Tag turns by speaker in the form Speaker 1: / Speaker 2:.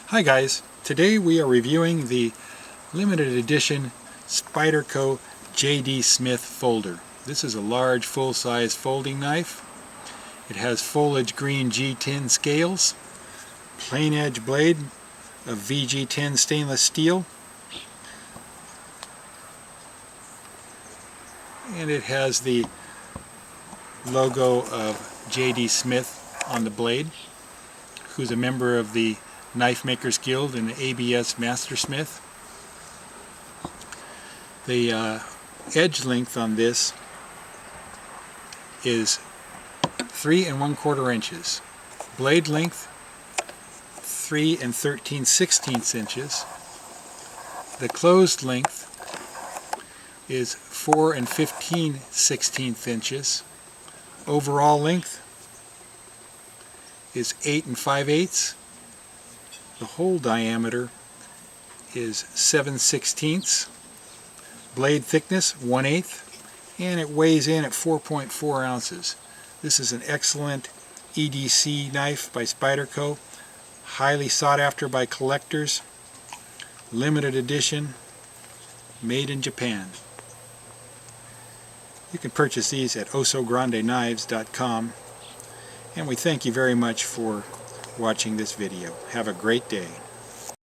Speaker 1: Hi guys, today we are reviewing the limited edition Spyderco J.D. Smith folder. This is a large full-size folding knife. It has Foliage Green G-10 scales, PlainEdge blade of VG10 stainless steel, and it has the logo of J.D. Smith on the blade, who's a member of the Knifemakers Guild and ABS Mastersmith. The edge length on this is 3 1/4 inches. Blade length 3 13/16 inches. The closed length is 4 15/16 inches. Overall length is 8 5/8. The hole diameter is 7/16. Blade thickness 1/8, and it weighs in at 4.4 ounces. This is an excellent EDC knife by Spyderco, highly sought after by collectors, limited edition, made in Japan. You can purchase these at OsoGrandeKnives.com, and we thank you very much for watching this video. Have a great day.